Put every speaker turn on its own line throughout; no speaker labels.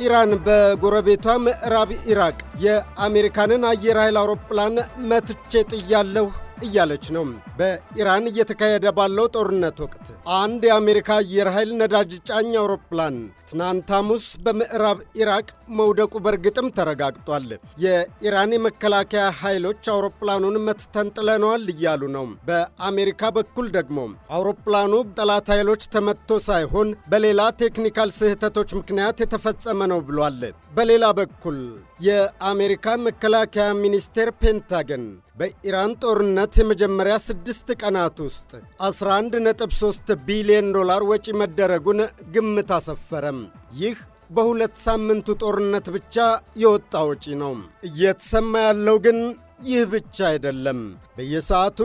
ኢራን በጎረቤቷ ምዕራብ ኢራቅ የአሜሪካንን አየር ኃይል አውሮፕላን መትቼ ጥያለሁ እያለች ነው። በኢራን እየተካሄደ ባለው ጦርነት ወቅት አንድ የአሜሪካ አየር ኃይል ነዳጅ ጫኝ አውሮፕላን ትናንት ሐሙስ በምዕራብ ኢራቅ መውደቁ በርግጥም ተረጋግጧል። የኢራን የመከላከያ ኃይሎች አውሮፕላኑን መትተን ጥለነዋል እያሉ ነው። በአሜሪካ በኩል ደግሞ አውሮፕላኑ ጠላት ኃይሎች ተመትቶ ሳይሆን በሌላ ቴክኒካል ስህተቶች ምክንያት የተፈጸመ ነው ብሏል። በሌላ በኩል የአሜሪካ መከላከያ ሚኒስቴር ፔንታገን በኢራን ጦርነት የመጀመሪያ 6 ቀናት ውስጥ $11.3 ቢሊዮን ወጪ መደረጉን ግምት አሰፈረም። ይህ በ2 ሳምንቱ ጦርነት ብቻ የወጣ ወጪ ነው። እየተሰማ ያለው ግን ይህ ብቻ አይደለም። በየሰዓቱ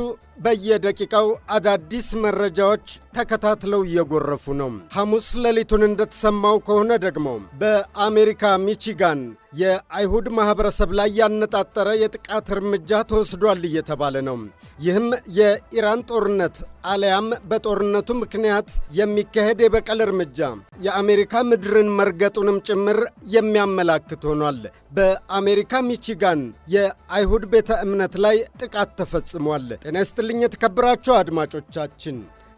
በየደቂቃው አዳዲስ መረጃዎች ተከታትለው እየጎረፉ ነው። ሐሙስ ሌሊቱን እንደተሰማው ከሆነ ደግሞ በአሜሪካ ሚቺጋን የአይሁድ ማኅበረሰብ ላይ ያነጣጠረ የጥቃት እርምጃ ተወስዷል እየተባለ ነው። ይህም የኢራን ጦርነት አሊያም በጦርነቱ ምክንያት የሚካሄድ የበቀል እርምጃ የአሜሪካ ምድርን መርገጡንም ጭምር የሚያመላክት ሆኗል። በአሜሪካ ሚቺጋን የአይሁድ ቤተ እምነት ላይ ጥቃት ተፈጽሟል። ጤና ይስጥልኝ የተከበራችሁ አድማጮቻችን፣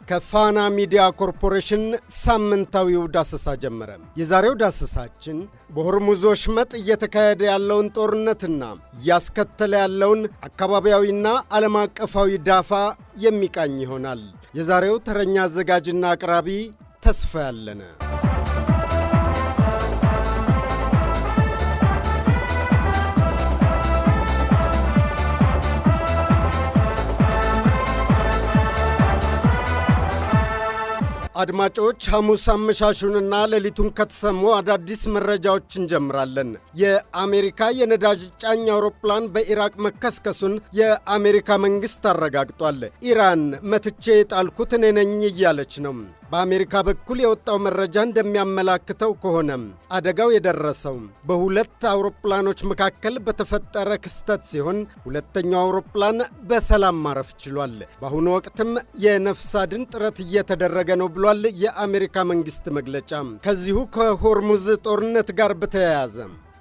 ከፋና ሚዲያ ኮርፖሬሽን ሳምንታዊው ዳሰሳ ጀመረ። የዛሬው ዳሰሳችን በሆርሙዝ ወሽመጥ እየተካሄደ ያለውን ጦርነትና እያስከተለ ያለውን አካባቢያዊና ዓለም አቀፋዊ ዳፋ የሚቃኝ ይሆናል። የዛሬው ተረኛ አዘጋጅና አቅራቢ ተስፋ ያለነ። አድማጮች፣ ሐሙስ አመሻሹንና ሌሊቱን ከተሰሙ አዳዲስ መረጃዎች እንጀምራለን። የአሜሪካ የነዳጅ ጫኝ አውሮፕላን በኢራቅ መከስከሱን የአሜሪካ መንግሥት አረጋግጧል። ኢራን መትቼ የጣልኩት እኔ ነኝ እያለች ነው። በአሜሪካ በኩል የወጣው መረጃ እንደሚያመላክተው ከሆነ አደጋው የደረሰው በሁለት አውሮፕላኖች መካከል በተፈጠረ ክስተት ሲሆን ሁለተኛው አውሮፕላን በሰላም ማረፍ ችሏል። በአሁኑ ወቅትም የነፍስ አድን ጥረት እየተደረገ ነው ብሏል የአሜሪካ መንግሥት መግለጫ። ከዚሁ ከሆርሙዝ ጦርነት ጋር በተያያዘ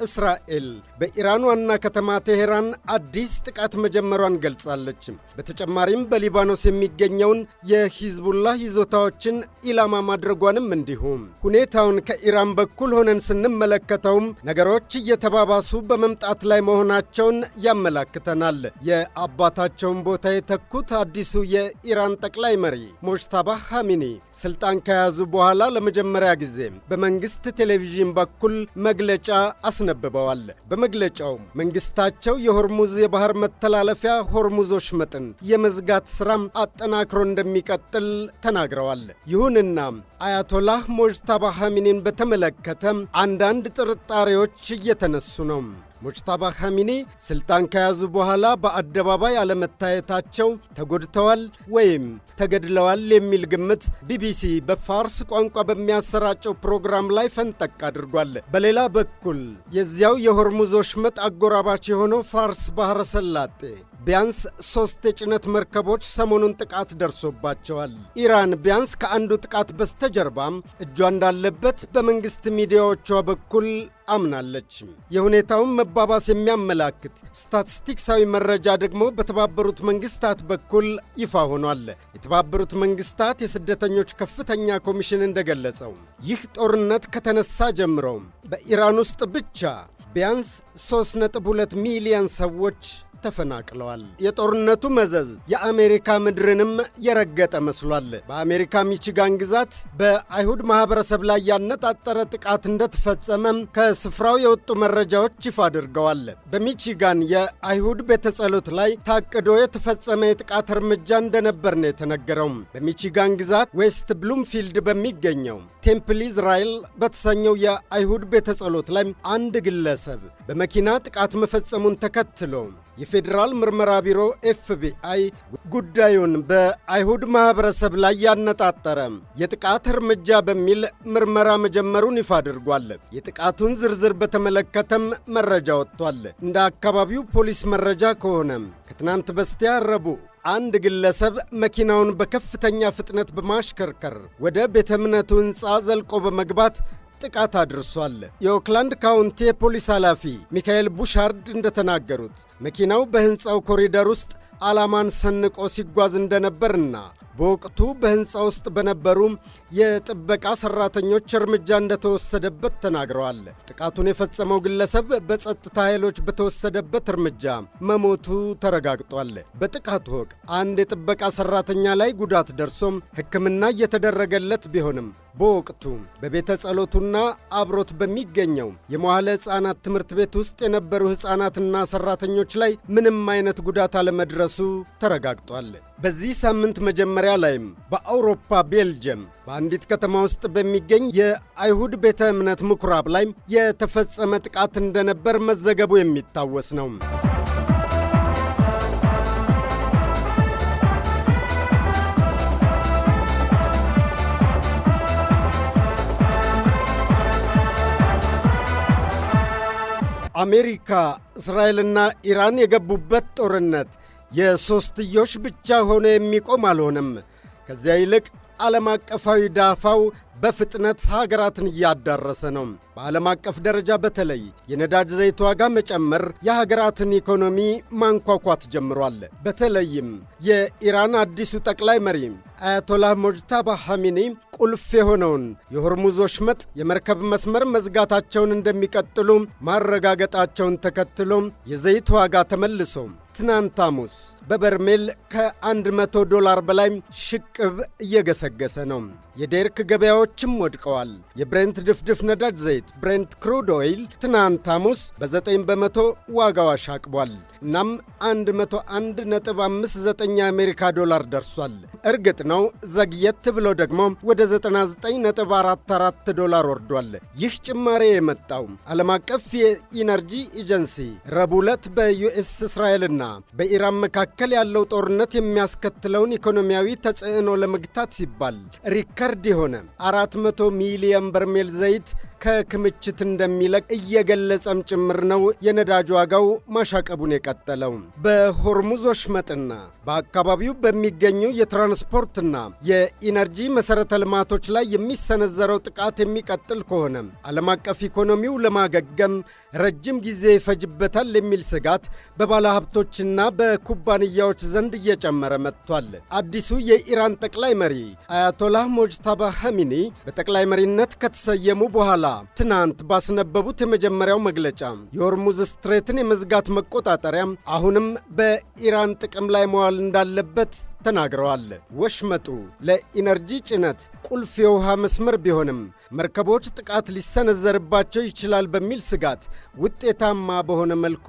እስራኤል በኢራን ዋና ከተማ ቴሄራን አዲስ ጥቃት መጀመሯን ገልጻለች። በተጨማሪም በሊባኖስ የሚገኘውን የሂዝቡላህ ይዞታዎችን ኢላማ ማድረጓንም እንዲሁም ሁኔታውን ከኢራን በኩል ሆነን ስንመለከተውም ነገሮች እየተባባሱ በመምጣት ላይ መሆናቸውን ያመላክተናል። የአባታቸውን ቦታ የተኩት አዲሱ የኢራን ጠቅላይ መሪ ሞጅታባህ ኻሜኒ ስልጣን ከያዙ በኋላ ለመጀመሪያ ጊዜ በመንግሥት ቴሌቪዥን በኩል መግለጫ አስነብበዋል። በመግለጫው መንግስታቸው የሆርሙዝ የባህር መተላለፊያ ሆርሙዝ ወሽመጥን የመዝጋት ሥራም አጠናክሮ እንደሚቀጥል ተናግረዋል። ይሁንና አያቶላህ ሞጅታባህ ኻሜኒን በተመለከተ አንዳንድ ጥርጣሬዎች እየተነሱ ነው። ሞጅታባህ ኻሜኒ ስልጣን ከያዙ በኋላ በአደባባይ አለመታየታቸው ተጎድተዋል ወይም ተገድለዋል የሚል ግምት ቢቢሲ በፋርስ ቋንቋ በሚያሰራጨው ፕሮግራም ላይ ፈንጠቅ አድርጓል። በሌላ በኩል የዚያው የሆርሙዝ ወሽመጥ አጎራባች የሆነው ፋርስ ባህረ ሰላጤ ቢያንስ 3 የጭነት መርከቦች ሰሞኑን ጥቃት ደርሶባቸዋል። ኢራን ቢያንስ ከአንዱ ጥቃት በስተጀርባም እጇ እንዳለበት በመንግሥት ሚዲያዎቿ በኩል አምናለች። የሁኔታውን መባባስ የሚያመላክት ስታቲስቲክሳዊ መረጃ ደግሞ በተባበሩት መንግስታት በኩል ይፋ ሆኗል። የተባበሩት መንግስታት የስደተኞች ከፍተኛ ኮሚሽን እንደገለጸው ይህ ጦርነት ከተነሳ ጀምሮ በኢራን ውስጥ ብቻ ቢያንስ 3.2 ሚሊዮን ሰዎች ተፈናቅለዋል። የጦርነቱ መዘዝ የአሜሪካ ምድርንም የረገጠ መስሏል። በአሜሪካ ሚቺጋን ግዛት በአይሁድ ማኅበረሰብ ላይ ያነጣጠረ ጥቃት እንደተፈጸመ ከስፍራው የወጡ መረጃዎች ይፋ አድርገዋል። በሚቺጋን የአይሁድ ቤተ ጸሎት ላይ ታቅዶ የተፈጸመ የጥቃት እርምጃ እንደነበር ነው የተነገረው። በሚቺጋን ግዛት ዌስት ብሉምፊልድ በሚገኘው ቴምፕል ኢዝራኤል በተሰኘው የአይሁድ ቤተ ጸሎት ላይ አንድ ግለሰብ በመኪና ጥቃት መፈጸሙን ተከትሎ የፌዴራል ምርመራ ቢሮ ኤፍቢአይ ጉዳዩን በአይሁድ ማኅበረሰብ ላይ ያነጣጠረ የጥቃት እርምጃ በሚል ምርመራ መጀመሩን ይፋ አድርጓል። የጥቃቱን ዝርዝር በተመለከተም መረጃ ወጥቷል። እንደ አካባቢው ፖሊስ መረጃ ከሆነ ከትናንት በስቲያ ረቡዕ አንድ ግለሰብ መኪናውን በከፍተኛ ፍጥነት በማሽከርከር ወደ ቤተ እምነቱ ሕንፃ ዘልቆ በመግባት ጥቃት አድርሷል። የኦክላንድ ካውንቲ የፖሊስ ኃላፊ ሚካኤል ቡሻርድ እንደተናገሩት መኪናው በሕንፃው ኮሪደር ውስጥ ዓላማን ሰንቆ ሲጓዝ እንደነበርና በወቅቱ በሕንፃ ውስጥ በነበሩ የጥበቃ ሠራተኞች እርምጃ እንደተወሰደበት ተናግረዋል። ጥቃቱን የፈጸመው ግለሰብ በጸጥታ ኃይሎች በተወሰደበት እርምጃ መሞቱ ተረጋግጧል። በጥቃቱ ወቅት አንድ የጥበቃ ሠራተኛ ላይ ጉዳት ደርሶም ሕክምና እየተደረገለት ቢሆንም በወቅቱ በቤተ ጸሎቱና አብሮት በሚገኘው የመዋዕለ ሕፃናት ትምህርት ቤት ውስጥ የነበሩ ሕፃናትና ሠራተኞች ላይ ምንም አይነት ጉዳት አለመድረሱ ተረጋግጧል። በዚህ ሳምንት መጀመሪያ ላይም በአውሮፓ ቤልጅየም በአንዲት ከተማ ውስጥ በሚገኝ የአይሁድ ቤተ እምነት ምኩራብ ላይ የተፈጸመ ጥቃት እንደነበር መዘገቡ የሚታወስ ነው። አሜሪካ፣ እስራኤልና ኢራን የገቡበት ጦርነት የሦስትዮሽ ብቻ ሆኖ የሚቆም አልሆነም። ከዚያ ይልቅ ዓለም አቀፋዊ ዳፋው በፍጥነት ሀገራትን እያዳረሰ ነው። በዓለም አቀፍ ደረጃ በተለይ የነዳጅ ዘይት ዋጋ መጨመር የሀገራትን ኢኮኖሚ ማንኳኳት ጀምሯል። በተለይም የኢራን አዲሱ ጠቅላይ መሪ አያቶላህ ሞጅታባ ሐሚኒ ቁልፍ የሆነውን የሆርሙዝ ወሽመጥ የመርከብ መስመር መዝጋታቸውን እንደሚቀጥሉ ማረጋገጣቸውን ተከትሎ የዘይት ዋጋ ተመልሶ ትናንት ሐሙስ በበርሜል $100 በላይ ሽቅብ እየገሰገሰ ነው። የዴርክ ገበያዎችም ወድቀዋል። የብሬንት ድፍድፍ ነዳጅ ዘይት ብሬንት ክሩድ ኦይል ትናንት ሐሙስ በ9 በመቶ ዋጋው አሻቅቧል። እናም 101.59 የአሜሪካ ዶላር ደርሷል። እርግጥ ነው ዘግየት ብሎ ደግሞ ወደ 99.44 ዶላር ወርዷል። ይህ ጭማሬ የመጣው ዓለም አቀፍ የኢነርጂ ኤጀንሲ ረቡዕ ዕለት በዩኤስ እስራኤልና በኢራን መካከል ያለው ጦርነት የሚያስከትለውን ኢኮኖሚያዊ ተጽዕኖ ለመግታት ሲባል ሪከርድ የሆነ 400 ሚሊዮን በርሜል ዘይት ከክምችት እንደሚለቅ እየገለጸም ጭምር ነው የነዳጅ ዋጋው ማሻቀቡን የቀጠለው። በሆርሙዝ ወሽመጥና በአካባቢው በሚገኙ የትራንስፖርትና የኢነርጂ መሠረተ ልማቶች ላይ የሚሰነዘረው ጥቃት የሚቀጥል ከሆነ ዓለም አቀፍ ኢኮኖሚው ለማገገም ረጅም ጊዜ ይፈጅበታል የሚል ስጋት በባለ ሀብቶችና በኩባንያዎች ዘንድ እየጨመረ መጥቷል። አዲሱ የኢራን ጠቅላይ መሪ አያቶላህ ሞጅታባ ሐሚኒ በጠቅላይ መሪነት ከተሰየሙ በኋላ ትናንት ባስነበቡት የመጀመሪያው መግለጫ የሆርሙዝ ስትሬትን የመዝጋት መቆጣጠሪያ አሁንም በኢራን ጥቅም ላይ መዋል እንዳለበት ተናግረዋል። ወሽመጡ ለኢነርጂ ጭነት ቁልፍ የውሃ መስመር ቢሆንም መርከቦች ጥቃት ሊሰነዘርባቸው ይችላል በሚል ስጋት ውጤታማ በሆነ መልኩ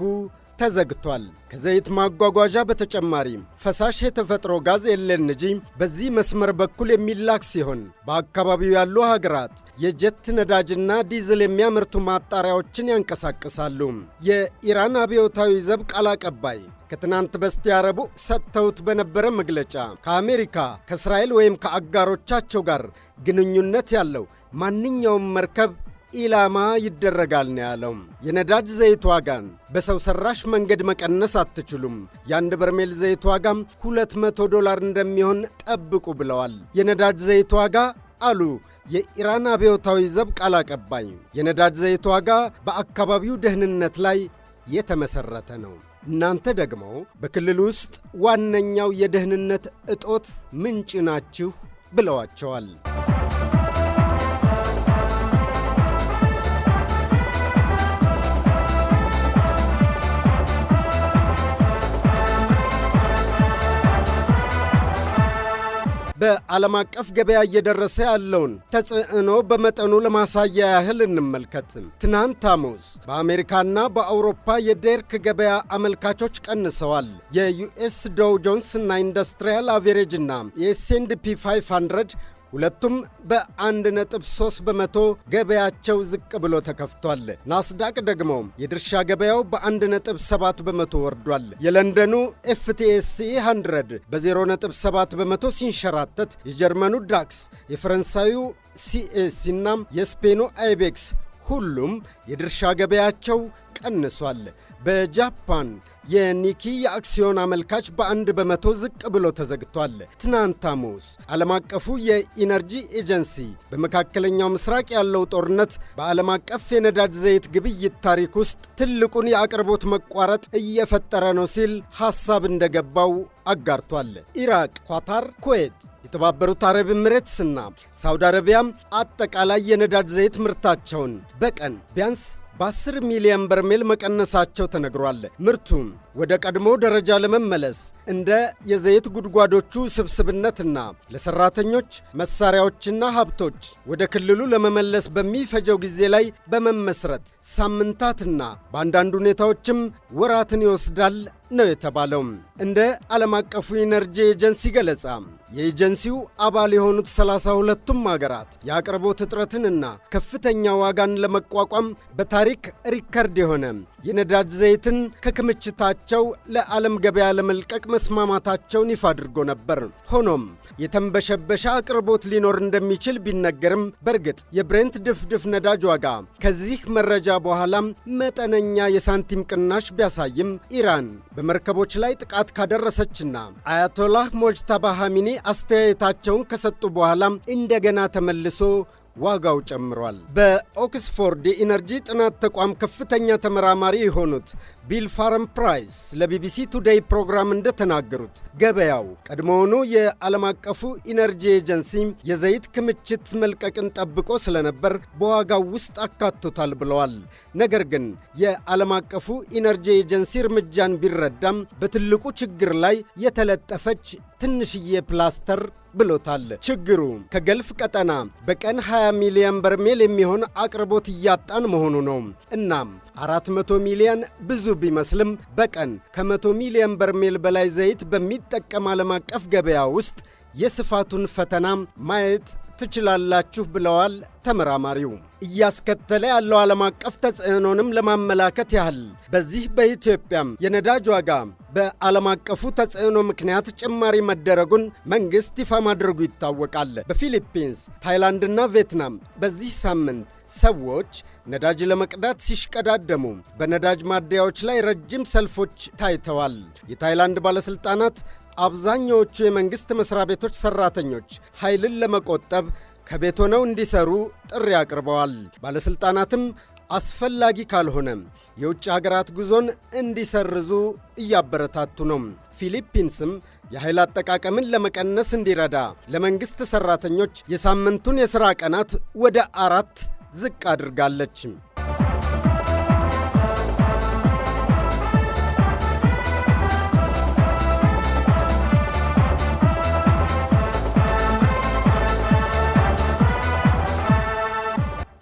ተዘግቷል። ከዘይት ማጓጓዣ በተጨማሪ ፈሳሽ የተፈጥሮ ጋዝ ኤልኤንጂ በዚህ መስመር በኩል የሚላክ ሲሆን በአካባቢው ያሉ ሀገራት የጀት ነዳጅና ዲዝል የሚያመርቱ ማጣሪያዎችን ያንቀሳቅሳሉ። የኢራን አብዮታዊ ዘብ ቃል አቀባይ ከትናንት በስቲያ ረቡዕ ሰጥተውት በነበረ መግለጫ ከአሜሪካ፣ ከእስራኤል ወይም ከአጋሮቻቸው ጋር ግንኙነት ያለው ማንኛውም መርከብ ኢላማ ይደረጋል ነው ያለው። የነዳጅ ዘይት ዋጋን በሰው ሰራሽ መንገድ መቀነስ አትችሉም፣ የአንድ በርሜል ዘይት ዋጋም $200 እንደሚሆን ጠብቁ ብለዋል። የነዳጅ ዘይት ዋጋ አሉ የኢራን አብዮታዊ ዘብ ቃል አቀባይ፣ የነዳጅ ዘይት ዋጋ በአካባቢው ደህንነት ላይ የተመሠረተ ነው። እናንተ ደግሞ በክልል ውስጥ ዋነኛው የደህንነት እጦት ምንጭ ናችሁ ብለዋቸዋል። በዓለም አቀፍ ገበያ እየደረሰ ያለውን ተጽዕኖ በመጠኑ ለማሳያ ያህል እንመልከት። ትናንት ሐሙስ በአሜሪካና በአውሮፓ የዴርክ ገበያ አመልካቾች ቀንሰዋል። የዩኤስ ዶው ጆንስ እና ኢንዱስትሪያል አቬሬጅና የኤስ&ፒ 500 ሁለቱም በ1.3 በመቶ ገበያቸው ዝቅ ብሎ ተከፍቷል። ናስዳቅ ደግሞ የድርሻ ገበያው በ1.7 በመቶ ወርዷል። የለንደኑ ኤፍቲኤስኢ 100 በ0.7 በመቶ ሲንሸራተት፣ የጀርመኑ ዳክስ፣ የፈረንሳዩ ሲኤሲ እና የስፔኑ አይቤክስ ሁሉም የድርሻ ገበያቸው ቀንሷል። በጃፓን የኒኪ የአክሲዮን አመልካች በ1 በመቶ ዝቅ ብሎ ተዘግቷል። ትናንት ሐሙስ ዓለም አቀፉ የኢነርጂ ኤጀንሲ በመካከለኛው ምስራቅ ያለው ጦርነት በዓለም አቀፍ የነዳጅ ዘይት ግብይት ታሪክ ውስጥ ትልቁን የአቅርቦት መቋረጥ እየፈጠረ ነው ሲል ሐሳብ እንደገባው አጋርቷል። ኢራቅ፣ ኳታር፣ ኩዌት፣ የተባበሩት አረብ ኤሚሬትስና ሳውዲ አረቢያም አጠቃላይ የነዳጅ ዘይት ምርታቸውን በቀን ቢያንስ በ10 ሚሊዮን በርሜል መቀነሳቸው ተነግሯል። ምርቱም ወደ ቀድሞ ደረጃ ለመመለስ እንደ የዘይት ጉድጓዶቹ ስብስብነትና ለሰራተኞች መሳሪያዎችና ሀብቶች ወደ ክልሉ ለመመለስ በሚፈጀው ጊዜ ላይ በመመስረት ሳምንታትና በአንዳንድ ሁኔታዎችም ወራትን ይወስዳል ነው የተባለው። እንደ ዓለም አቀፉ ኢነርጂ ኤጀንሲ ገለጻ የኤጀንሲው አባል የሆኑት 32ቱም ሀገራት የአቅርቦት እጥረትንና ከፍተኛ ዋጋን ለመቋቋም በታሪክ ሪከርድ የሆነ የነዳጅ ዘይትን ከክምችታቸው ለዓለም ገበያ ለመልቀቅ መስማማታቸውን ይፋ አድርጎ ነበር። ሆኖም የተንበሸበሸ አቅርቦት ሊኖር እንደሚችል ቢነገርም በእርግጥ የብሬንት ድፍድፍ ነዳጅ ዋጋ ከዚህ መረጃ በኋላም መጠነኛ የሳንቲም ቅናሽ ቢያሳይም ኢራን በመርከቦች ላይ ጥቃት ካደረሰችና አያቶላህ ሞጅተባ ኻሜኒ አስተያየታቸውን ከሰጡ በኋላም እንደገና ተመልሶ ዋጋው ጨምሯል። በኦክስፎርድ የኢነርጂ ጥናት ተቋም ከፍተኛ ተመራማሪ የሆኑት ቢል ፋረን ፕራይስ ለቢቢሲ ቱዴይ ፕሮግራም እንደተናገሩት ገበያው ቀድሞውኑ የዓለም አቀፉ ኢነርጂ ኤጀንሲ የዘይት ክምችት መልቀቅን ጠብቆ ስለነበር በዋጋው ውስጥ አካቶታል ብለዋል። ነገር ግን የዓለም አቀፉ ኢነርጂ ኤጀንሲ እርምጃን ቢረዳም በትልቁ ችግር ላይ የተለጠፈች ትንሽዬ ፕላስተር ብሎታል። ችግሩ ከገልፍ ቀጠና በቀን 20 ሚሊዮን በርሜል የሚሆን አቅርቦት እያጣን መሆኑ ነው። እናም 400 ሚሊዮን ብዙ ቢመስልም በቀን ከ100 ሚሊዮን በርሜል በላይ ዘይት በሚጠቀም ዓለም አቀፍ ገበያ ውስጥ የስፋቱን ፈተና ማየት ትችላላችሁ ብለዋል ተመራማሪው። እያስከተለ ያለው ዓለም አቀፍ ተጽዕኖንም ለማመላከት ያህል በዚህ በኢትዮጵያም የነዳጅ ዋጋ በዓለም አቀፉ ተጽዕኖ ምክንያት ጭማሪ መደረጉን መንግሥት ይፋ ማድረጉ ይታወቃል። በፊሊፒንስ፣ ታይላንድና ቪየትናም በዚህ ሳምንት ሰዎች ነዳጅ ለመቅዳት ሲሽቀዳደሙ በነዳጅ ማደያዎች ላይ ረጅም ሰልፎች ታይተዋል። የታይላንድ ባለሥልጣናት አብዛኛዎቹ የመንግሥት መሥሪያ ቤቶች ሠራተኞች ኃይልን ለመቆጠብ ከቤት ሆነው እንዲሰሩ ጥሪ አቅርበዋል። ባለሥልጣናትም አስፈላጊ ካልሆነም የውጭ ሀገራት ጉዞን እንዲሰርዙ እያበረታቱ ነው። ፊሊፒንስም የኃይል አጠቃቀምን ለመቀነስ እንዲረዳ ለመንግሥት ሠራተኞች የሳምንቱን የሥራ ቀናት ወደ 4 ዝቅ አድርጋለች።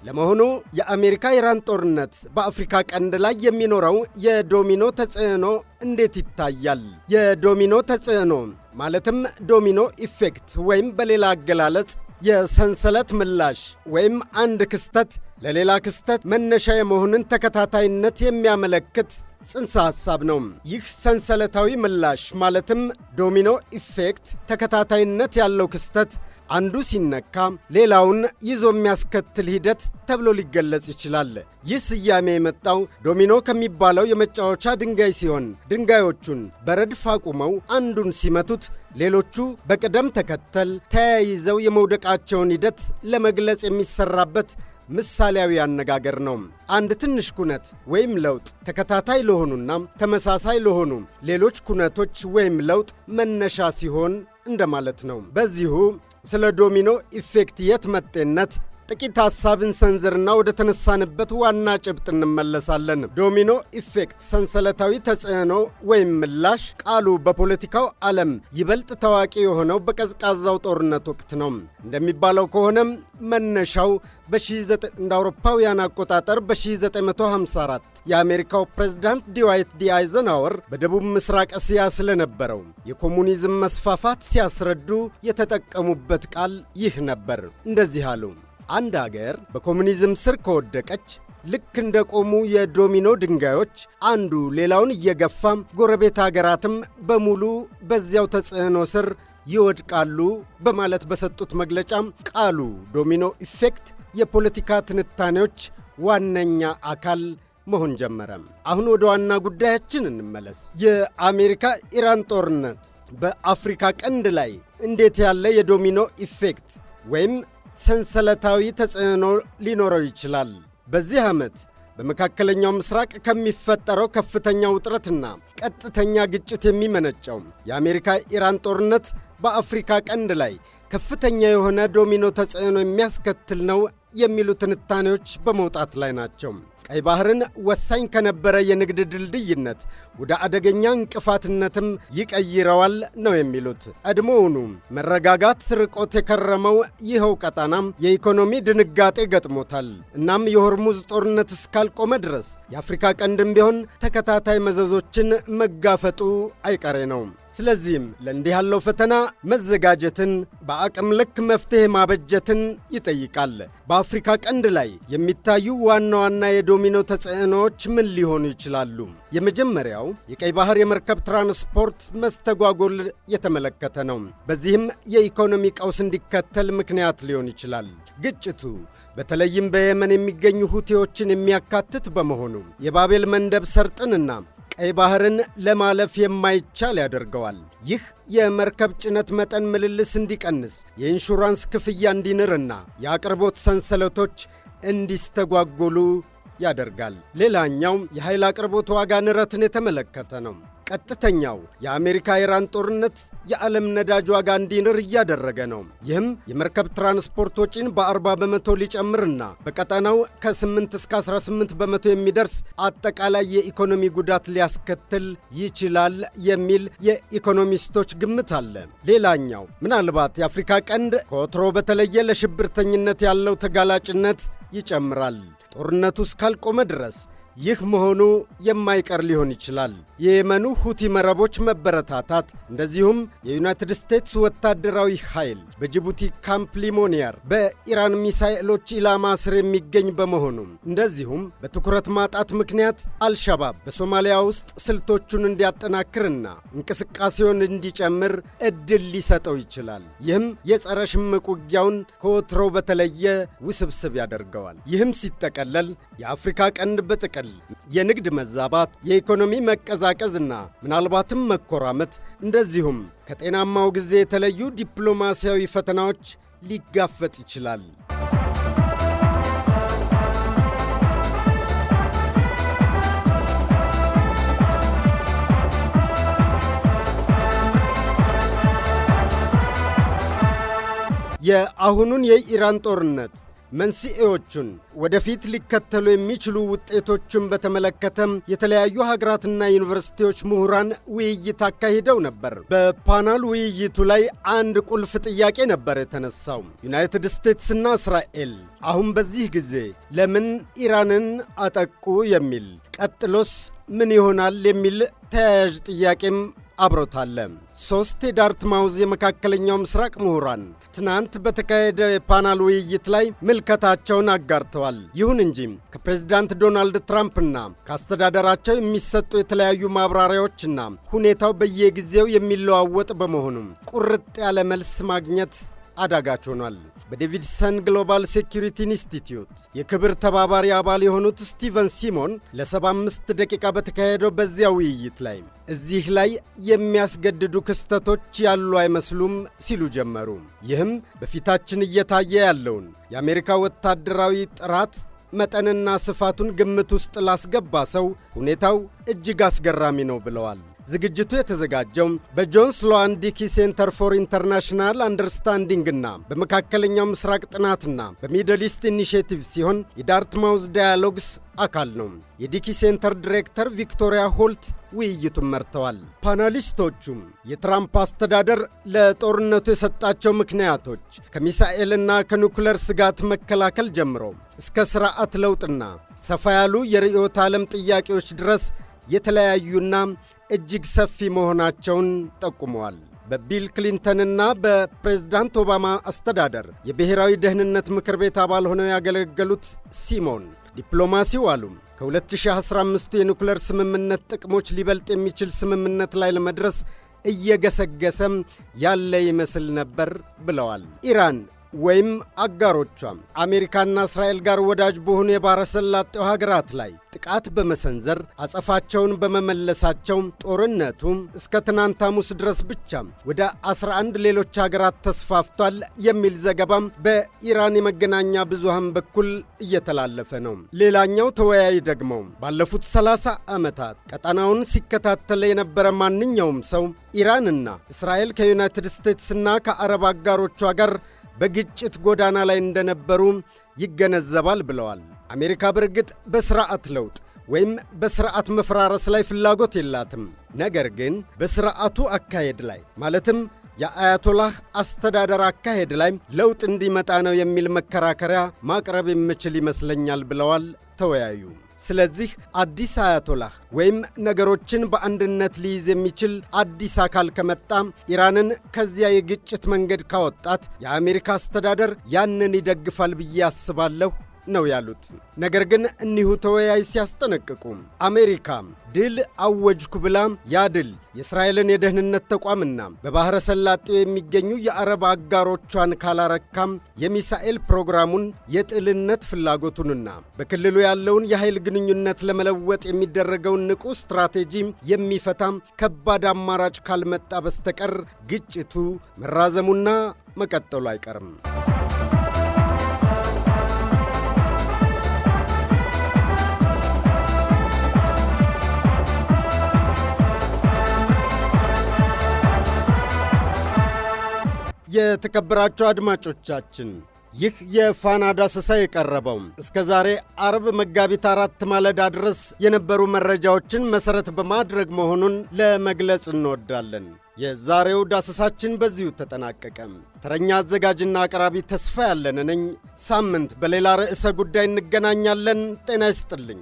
ለመሆኑ የአሜሪካ ኢራን ጦርነት በአፍሪካ ቀንድ ላይ የሚኖረው የዶሚኖ ተጽዕኖ እንዴት ይታያል? የዶሚኖ ተጽዕኖ ማለትም ዶሚኖ ኢፌክት ወይም በሌላ አገላለጽ የሰንሰለት ምላሽ ወይም አንድ ክስተት ለሌላ ክስተት መነሻ የመሆንን ተከታታይነት የሚያመለክት ጽንሰ ሐሳብ ነው። ይህ ሰንሰለታዊ ምላሽ ማለትም ዶሚኖ ኢፌክት ተከታታይነት ያለው ክስተት አንዱ ሲነካ ሌላውን ይዞ የሚያስከትል ሂደት ተብሎ ሊገለጽ ይችላል። ይህ ስያሜ የመጣው ዶሚኖ ከሚባለው የመጫወቻ ድንጋይ ሲሆን ድንጋዮቹን በረድፍ አቁመው አንዱን ሲመቱት ሌሎቹ በቅደም ተከተል ተያይዘው የመውደቃቸውን ሂደት ለመግለጽ የሚሰራበት ምሳሌያዊ አነጋገር ነው። አንድ ትንሽ ኩነት ወይም ለውጥ ተከታታይ ለሆኑና ተመሳሳይ ለሆኑ ሌሎች ኩነቶች ወይም ለውጥ መነሻ ሲሆን እንደማለት ነው። በዚሁ ስለ ዶሚኖ ኢፌክት የት መጤነት ጥቂት ሐሳብን ሰንዝርና ወደ ተነሳንበት ዋና ጭብጥ እንመለሳለን። ዶሚኖ ኢፌክት ሰንሰለታዊ ተጽዕኖ ወይም ምላሽ ቃሉ በፖለቲካው ዓለም ይበልጥ ታዋቂ የሆነው በቀዝቃዛው ጦርነት ወቅት ነው። እንደሚባለው ከሆነም መነሻው እንደ አውሮፓውያን አቆጣጠር በ1954 የአሜሪካው ፕሬዝዳንት ድዋይት ዲ አይዘንሃወር በደቡብ ምስራቅ እስያ ስለነበረው የኮሙኒዝም መስፋፋት ሲያስረዱ የተጠቀሙበት ቃል ይህ ነበር። እንደዚህ አሉ። አንድ አገር በኮሙኒዝም ስር ከወደቀች ልክ እንደ ቆሙ የዶሚኖ ድንጋዮች አንዱ ሌላውን እየገፋ ጎረቤት አገራትም በሙሉ በዚያው ተጽዕኖ ስር ይወድቃሉ በማለት በሰጡት መግለጫም ቃሉ ዶሚኖ ኢፌክት የፖለቲካ ትንታኔዎች ዋነኛ አካል መሆን ጀመረ። አሁን ወደ ዋና ጉዳያችን እንመለስ። የአሜሪካ ኢራን ጦርነት በአፍሪካ ቀንድ ላይ እንዴት ያለ የዶሚኖ ኢፌክት ወይም ሰንሰለታዊ ተጽዕኖ ሊኖረው ይችላል? በዚህ ዓመት በመካከለኛው ምስራቅ ከሚፈጠረው ከፍተኛ ውጥረትና ቀጥተኛ ግጭት የሚመነጨው የአሜሪካ ኢራን ጦርነት በአፍሪካ ቀንድ ላይ ከፍተኛ የሆነ ዶሚኖ ተጽዕኖ የሚያስከትል ነው የሚሉ ትንታኔዎች በመውጣት ላይ ናቸው። ቀይ ባህርን ወሳኝ ከነበረ የንግድ ድልድይነት ወደ አደገኛ እንቅፋትነትም ይቀይረዋል ነው የሚሉት። ቀድሞውኑ መረጋጋት ርቆት የከረመው ይኸው ቀጣናም የኢኮኖሚ ድንጋጤ ገጥሞታል። እናም የሆርሙዝ ጦርነት እስካልቆመ ድረስ የአፍሪካ ቀንድም ቢሆን ተከታታይ መዘዞችን መጋፈጡ አይቀሬ ነው። ስለዚህም ለእንዲህ ያለው ፈተና መዘጋጀትን፣ በአቅም ልክ መፍትሔ ማበጀትን ይጠይቃል። በአፍሪካ ቀንድ ላይ የሚታዩ ዋና ዋና የዶሚኖ ተጽዕኖዎች ምን ሊሆኑ ይችላሉ? የመጀመሪያው የቀይ ባህር የመርከብ ትራንስፖርት መስተጓጎል የተመለከተ ነው። በዚህም የኢኮኖሚ ቀውስ እንዲከተል ምክንያት ሊሆን ይችላል። ግጭቱ በተለይም በየመን የሚገኙ ሁቲዎችን የሚያካትት በመሆኑ የባቤል መንደብ ሰርጥንና ቀይ ባህርን ለማለፍ የማይቻል ያደርገዋል። ይህ የመርከብ ጭነት መጠን ምልልስ እንዲቀንስ፣ የኢንሹራንስ ክፍያ እንዲንርና የአቅርቦት ሰንሰለቶች እንዲስተጓጎሉ ያደርጋል። ሌላኛው የኃይል አቅርቦት ዋጋ ንረትን የተመለከተ ነው። ቀጥተኛው የአሜሪካ ኢራን ጦርነት የዓለም ነዳጅ ዋጋ እንዲንር እያደረገ ነው። ይህም የመርከብ ትራንስፖርት ወጪን በ40 በመቶ ሊጨምርና በቀጠናው ከ8 እስከ 18 በመቶ የሚደርስ አጠቃላይ የኢኮኖሚ ጉዳት ሊያስከትል ይችላል የሚል የኢኮኖሚስቶች ግምት አለ። ሌላኛው ምናልባት የአፍሪካ ቀንድ ከወትሮ በተለየ ለሽብርተኝነት ያለው ተጋላጭነት ይጨምራል። ጦርነቱ እስካልቆመ ድረስ ይህ መሆኑ የማይቀር ሊሆን ይችላል። የየመኑ ሁቲ መረቦች መበረታታት፣ እንደዚሁም የዩናይትድ ስቴትስ ወታደራዊ ኃይል በጅቡቲ ካምፕ ሊሞኒየር በኢራን ሚሳኤሎች ኢላማ ስር የሚገኝ በመሆኑ፣ እንደዚሁም በትኩረት ማጣት ምክንያት አልሻባብ በሶማሊያ ውስጥ ስልቶቹን እንዲያጠናክርና እንቅስቃሴውን እንዲጨምር ዕድል ሊሰጠው ይችላል። ይህም የጸረ ሽምቅ ውጊያውን ከወትሮው በተለየ ውስብስብ ያደርገዋል። ይህም ሲጠቀለል የአፍሪካ ቀንድ በጥቅል የንግድ መዛባት፣ የኢኮኖሚ መቀዛቀዝና ምናልባትም መኮራመት፣ እንደዚሁም ከጤናማው ጊዜ የተለዩ ዲፕሎማሲያዊ ፈተናዎች ሊጋፈጥ ይችላል። የአሁኑን የኢራን ጦርነት መንስኤዎቹን፣ ወደፊት ሊከተሉ የሚችሉ ውጤቶችን በተመለከተም የተለያዩ ሀገራትና ዩኒቨርሲቲዎች ምሁራን ውይይት አካሂደው ነበር። በፓናል ውይይቱ ላይ አንድ ቁልፍ ጥያቄ ነበር የተነሳው። ዩናይትድ ስቴትስና እስራኤል አሁን በዚህ ጊዜ ለምን ኢራንን አጠቁ የሚል፣ ቀጥሎስ ምን ይሆናል የሚል ተያያዥ ጥያቄም አብሮታለ። 3 የዳርትማውዝ የመካከለኛው ምስራቅ ምሁራን ትናንት በተካሄደ የፓናል ውይይት ላይ ምልከታቸውን አጋርተዋል። ይሁን እንጂ ከፕሬዝዳንት ዶናልድ ትራምፕና ከአስተዳደራቸው የሚሰጡ የተለያዩ ማብራሪያዎችና ሁኔታው በየጊዜው የሚለዋወጥ በመሆኑ ቁርጥ ያለ መልስ ማግኘት አዳጋች ሆኗል። በዴቪድሰን ግሎባል ሴኩሪቲ ኢንስቲትዩት የክብር ተባባሪ አባል የሆኑት ስቲቨን ሲሞን ለ75 ደቂቃ በተካሄደው በዚያ ውይይት ላይ እዚህ ላይ የሚያስገድዱ ክስተቶች ያሉ አይመስሉም ሲሉ ጀመሩ። ይህም በፊታችን እየታየ ያለውን የአሜሪካ ወታደራዊ ጥራት መጠንና ስፋቱን ግምት ውስጥ ላስገባ ሰው ሁኔታው እጅግ አስገራሚ ነው ብለዋል። ዝግጅቱ የተዘጋጀው በጆን ስሎዋን ዲኪ ሴንተር ፎር ኢንተርናሽናል አንደርስታንዲንግና በመካከለኛው ምስራቅ ጥናትና በሚድል ኢስት ኢኒሼቲቭ ሲሆን የዳርትማውዝ ዳያሎግስ አካል ነው። የዲኪ ሴንተር ዲሬክተር ቪክቶሪያ ሆልት ውይይቱን መርተዋል። ፓናሊስቶቹም የትራምፕ አስተዳደር ለጦርነቱ የሰጣቸው ምክንያቶች ከሚሳኤልና ከኒኩለር ስጋት መከላከል ጀምሮ እስከ ሥርዓት ለውጥና ሰፋ ያሉ የርዕዮተ ዓለም ጥያቄዎች ድረስ የተለያዩና እጅግ ሰፊ መሆናቸውን ጠቁመዋል። በቢል ክሊንተንና በፕሬዝዳንት ኦባማ አስተዳደር የብሔራዊ ደህንነት ምክር ቤት አባል ሆነው ያገለገሉት ሲሞን ዲፕሎማሲው አሉ ከ2015 የኒኩለር ስምምነት ጥቅሞች ሊበልጥ የሚችል ስምምነት ላይ ለመድረስ እየገሰገሰም ያለ ይመስል ነበር ብለዋል። ኢራን ወይም አጋሮቿ አሜሪካና እስራኤል ጋር ወዳጅ በሆኑ የባሕረ ሰላጤው ሀገራት ላይ ጥቃት በመሰንዘር አጸፋቸውን በመመለሳቸው ጦርነቱ እስከ ትናንት ሐሙስ ድረስ ብቻ ወደ 11 ሌሎች ሀገራት ተስፋፍቷል የሚል ዘገባም በኢራን የመገናኛ ብዙሃን በኩል እየተላለፈ ነው። ሌላኛው ተወያይ ደግሞ ባለፉት 30 ዓመታት ቀጠናውን ሲከታተል የነበረ ማንኛውም ሰው ኢራንና እስራኤል ከዩናይትድ ስቴትስና ከአረብ አጋሮቿ ጋር በግጭት ጎዳና ላይ እንደነበሩ ይገነዘባል ብለዋል። አሜሪካ በርግጥ በሥርዓት ለውጥ ወይም በሥርዓት መፈራረስ ላይ ፍላጎት የላትም። ነገር ግን በሥርዓቱ አካሄድ ላይ ማለትም የአያቶላህ አስተዳደር አካሄድ ላይ ለውጥ እንዲመጣ ነው የሚል መከራከሪያ ማቅረብ የምችል ይመስለኛል ብለዋል ተወያዩ። ስለዚህ አዲስ አያቶላህ ወይም ነገሮችን በአንድነት ሊይዝ የሚችል አዲስ አካል ከመጣ ኢራንን ከዚያ የግጭት መንገድ ካወጣት የአሜሪካ አስተዳደር ያንን ይደግፋል ብዬ አስባለሁ ነው ያሉት። ነገር ግን እኒሁ ተወያይ ሲያስጠነቅቁ አሜሪካ ድል አወጅኩ ብላ ያ ድል የእስራኤልን የደህንነት ተቋምና በባሕረ ሰላጤው የሚገኙ የአረብ አጋሮቿን ካላረካም የሚሳኤል ፕሮግራሙን የጥልነት ፍላጎቱንና በክልሉ ያለውን የኃይል ግንኙነት ለመለወጥ የሚደረገውን ንቁ ስትራቴጂ የሚፈታም ከባድ አማራጭ ካልመጣ በስተቀር ግጭቱ መራዘሙና መቀጠሉ አይቀርም። የተከበራችሁ አድማጮቻችን ይህ የፋና ዳሰሳ የቀረበው እስከ ዛሬ አርብ መጋቢት 4 ማለዳ ድረስ የነበሩ መረጃዎችን መሠረት በማድረግ መሆኑን ለመግለጽ እንወዳለን። የዛሬው ዳሰሳችን በዚሁ ተጠናቀቀ። ተረኛ አዘጋጅና አቅራቢ ተስፋ ያለን ነኝ። ሳምንት በሌላ ርዕሰ ጉዳይ እንገናኛለን። ጤና ይስጥልኝ።